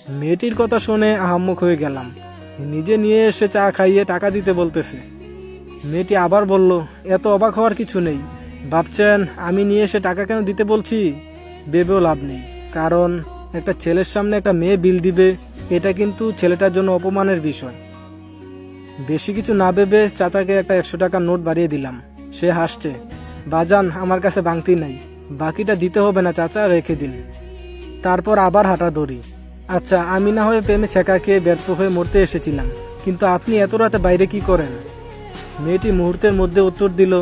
মেয়েটির কথা শুনে আহাম্মক হয়ে গেলাম। নিজে নিয়ে এসে চা খাইয়ে টাকা দিতে বলতেছে। মেয়েটি আবার বলল, এত অবাক হওয়ার কিছু নেই। ভাবছেন আমি নিয়ে এসে টাকা কেন দিতে বলছি? ভেবেও লাভ নেই, কারণ একটা ছেলের সামনে একটা মেয়ে বিল দিবে, এটা কিন্তু ছেলেটার জন্য অপমানের বিষয়। বেশি কিছু না ভেবে চাচাকে একটা 100 টাকার নোট বাড়িয়ে দিলাম। সে হাসছে। বাজান, আমার কাছে ভাঙতি নাই, বাকিটা দিতে হবে না চাচা, রেখে দিন। তারপর আবার হাঁটা ধরি। আচ্ছা, আমি না হয়ে প্রেমে ছেঁকা খেয়ে ব্যর্থ হয়ে মরতে এসেছিলাম, কিন্তু আপনি এত রাতে বাইরে কি করেন? মেয়েটি মুহূর্তের মধ্যে উত্তর দিল,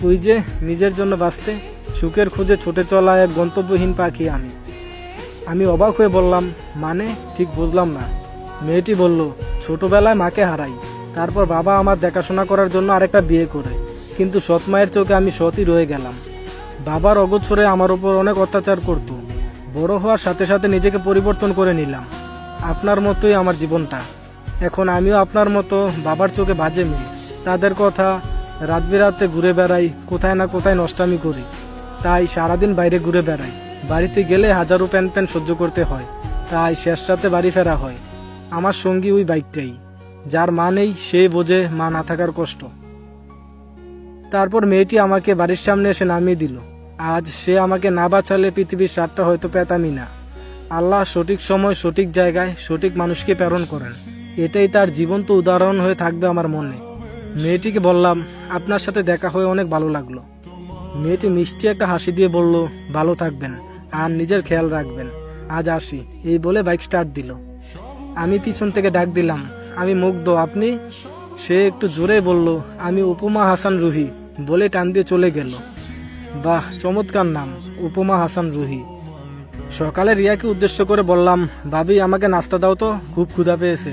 ওই যে নিজের জন্য বাঁচতে সুখের খোঁজে ছুটে চলা এক গন্তব্যহীন পাখি আমি। আমি অবাক হয়ে বললাম, মানে ঠিক বুঝলাম না। মেয়েটি বলল, ছোটবেলায় মাকে হারাই, তারপর বাবা আমার দেখাশোনা করার জন্য আরেকটা বিয়ে করে, কিন্তু সৎ মায়ের চোখে আমি সৎই রয়ে গেলাম। বাবার অগোচরে আমার ওপর অনেক অত্যাচার করত। বড় হওয়ার সাথে সাথে নিজেকে পরিবর্তন করে নিলাম। আপনার মতোই আমার জীবনটা। এখন আমিও আপনার মতো বাবার চোখে বাজে মেয়ে। তাদের কথা, রাত বেরাতে ঘুরে বেড়াই, কোথায় না কোথায় নষ্টামি করি। তাই সারাদিন বাইরে ঘুরে বেড়াই। বাড়িতে গেলে হাজারো প্যান সহ্য করতে হয়, তাই শেষ রাতে বাড়ি ফেরা হয়। আমার সঙ্গী ওই বাইকটাই। যার মা নেই সে বোঝে মা না থাকার কষ্ট। তারপর মেয়েটি আমাকে বাড়ির সামনে এসে নামিয়ে দিল। আজ সে আমাকে না বাঁচালে পৃথিবীর স্বাদটা হয়তো পেতামই না। আল্লাহ সঠিক সময় সঠিক জায়গায় সঠিক মানুষকে প্রেরণ করেন, এটাই তার জীবন্ত উদাহরণ হয়ে থাকবে আমার মনে। মেয়েটিকে বললাম, আপনার সাথে দেখা হয়ে অনেক ভালো লাগলো। মেয়েটি মিষ্টি একটা হাসি দিয়ে বলল, ভালো থাকবেন আর নিজের খেয়াল রাখবেন, আজ আসি। এই বলে বাইক স্টার্ট দিল। আমি পিছন থেকে ডাক দিলাম, আমি মুগ্ধ, আপনি? সে একটু জোরে বলল, আমি উপমা হাসান রুহি, বলে টান দিয়ে চলে গেল। বাহ, চমৎকার নাম, উপমা হাসান রুহি। সকালে রিয়াকে উদ্দেশ্য করে বললাম, ভাবি আমাকে নাস্তা দাও তো, খুব ক্ষুধা পেয়েছে।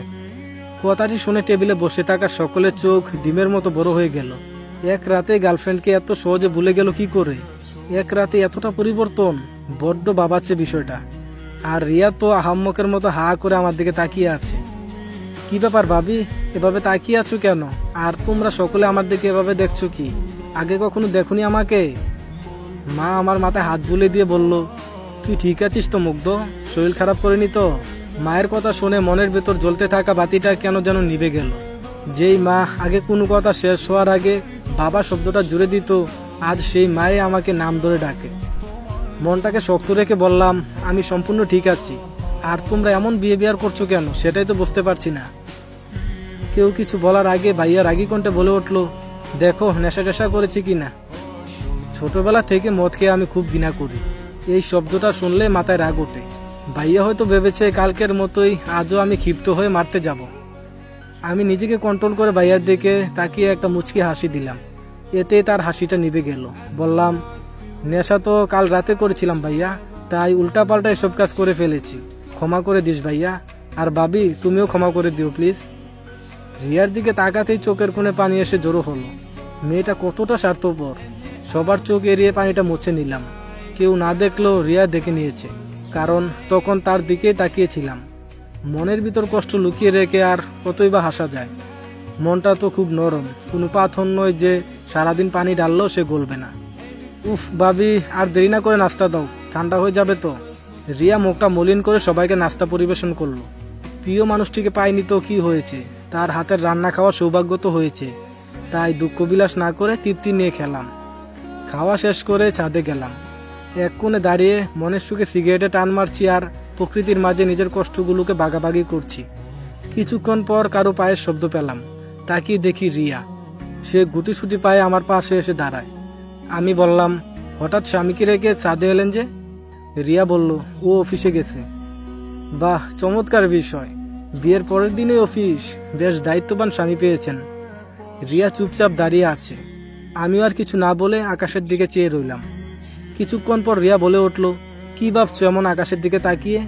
কথাটি শুনে টেবিলে বসে থাকা সকলের চোখ ডিমের মতো বড় হয়ে গেল। এক রাতে গার্লফ্রেন্ডকে এত সহজে ভুলে গেল কি করে? এক রাতে এতটা পরিবর্তন, বড্ড বাবাচ্ছে বিষয়টা। আর রিয়া তো আহাম্মকের মতো হা করে আমার দিকে তাকিয়ে আছে। কি ব্যাপার ভাবি, এভাবে তাকিয়ে আছো কেন? আর তোমরা সকলে আমার দিকে এভাবে দেখছো কি? আগে কখনো দেখোনি আমাকে? মা আমার মাথায় হাত বুলে দিয়ে বলল, তুই ঠিক আছিস তো মুগ্ধ? শরীর খারাপ করেনি তো? মায়ের কথা শুনে মনের ভেতর জ্বলতে থাকা বাতিটা কেন যেন নিভে গেল। যেই মা আগে কোনো কথা শেষ হওয়ার আগে বাবা শব্দটা জুড়ে দিত, আজ সেই মায়ে আমাকে নাম ধরে ডাকে। মনটাকে শক্ত রেখে বললাম, আমি সম্পূর্ণ ঠিক আছি। আর তোমরা এমন বিহেভিয়ার করছো কেন সেটাই তো বুঝতে পারছি না। কেউ কিছু বলার আগে ভাইয়া রাগী কণ্ঠে বলে উঠল, দেখো নেশা টেশা করেছি কিনা। ছোটবেলা থেকে মদ খেয়ে আমি খুব ঘৃণা করি। এই শব্দটা শুনলে মাথায় রাগ ওঠে। ভাইয়া হয়তো ভেবেছে কালকের মতোই আজও আমি ক্ষিপ্ত হয়ে মারতে যাব। আমি নিজেকে কন্ট্রোল করে ভাইয়ার দিকে তাকিয়ে একটা মুচকি হাসি দিলাম। এতে তার হাসিটা নিভে গেল। বললাম, নেশা তো কাল রাতে করেছিলাম ভাইয়া, তাই উল্টাপাল্টা এসব কাজ করে ফেলেছি, ক্ষমা করে দিস ভাইয়া। আর ভাবি, তুমিও ক্ষমা করে দিও প্লিজ। রিয়ার দিকে তাকাতেই চোখের কোণে পানি এসে জড়ো হলো। মেয়েটা কতটা স্বার্থপর। সবার চোখ এড়িয়ে পানিটা মুছে নিলাম। কেউ না দেখলেও রিয়া দেখে নিয়েছে, কারণ তখন তার দিকেই তাকিয়েছিলাম। মনের ভিতর কষ্ট লুকিয়ে রেখে আর কতই বা হাসা যায়। মনটা তো খুব নরম, কোনো পাথর নয় যে সারাদিন পানি ঢাললেও সে গলবে না। উফ ভাবি, আর দেরি না করে নাস্তা দাও, ঠান্ডা হয়ে যাবে তো। রিয়া মুখটা মলিন করে সবাইকে নাস্তা পরিবেশন করলো। প্রিয় মানুষটিকে পাইনি তো কি হয়েছে, তার হাতের রান্না খাওয়ার সৌভাগ্য তো হয়েছে। তাই দুঃখ বিলাস না করে তৃপ্তি নিয়ে খেলাম। খাওয়া শেষ করে ছাদে গেলাম। এক কোণে দাঁড়িয়ে মনের সুখে সিগারেটে টান মারছি আর প্রকৃতির মাঝে নিজের কষ্টগুলোকে ভাগাভাগি করছি। কিছুক্ষণ পর কারো পায়ের শব্দ পেলাম। তাকিয়ে দেখি রিয়া। সে গুটিসুটি পায়ে আমার পাশে এসে দাঁড়ায়। আমি বললাম, হঠাৎ স্বামীকে রেখে ছাদে এলেন যে? রিয়া বলল, ও অফিসে গেছে। বাহ, চমৎকার বিষয়। বিয়ের পরের দিনে অফিস, বেশ দায়িত্ববান স্বামী পেয়েছেন। রিয়া চুপচাপ দাঁড়িয়ে আছে। আমিও আর কিছু না বলে আকাশের দিকে চেয়ে রইলাম। কিছুক্ষণ পর রিয়া বলে উঠল, কি ভাবছো এমন আকাশের দিকে তাকিয়ে?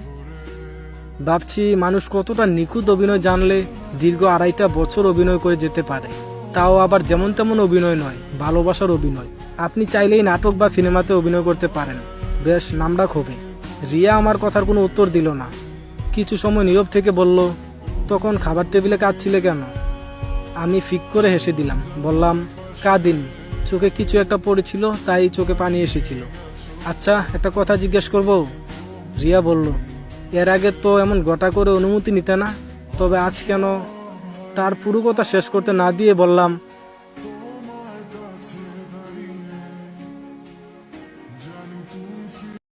ভাবছি মানুষ কতটা নিখুঁত অভিনয় জানলে দীর্ঘ 2.5 বছর অভিনয় করে যেতে পারে। তাও আবার যেমন তেমন অভিনয় নয়, ভালোবাসার অভিনয়। আপনি চাইলেই নাটক বা সিনেমাতে অভিনয় করতে পারেন, বেশ নামডাক হবে। রিয়া আমার কথার কোনো উত্তর দিল না। কিছু সময় নীরব থেকে বলল, তখন খাবার টেবিলে কাঁদছিলে কেন? আমি ফিক করে হেসে দিলাম। বললাম, কাঁদিনি, চোখে কিছু একটা পড়েছিল তাই চোখে পানি এসেছিল। আচ্ছা, একটা কথা জিজ্ঞেস করব? রিয়া বলল, এর আগে তো এমন গোটা করে অনুমতি নিতে না, তবে আজ কেন? তার পুরো কথা শেষ করতে না দিয়ে বললাম,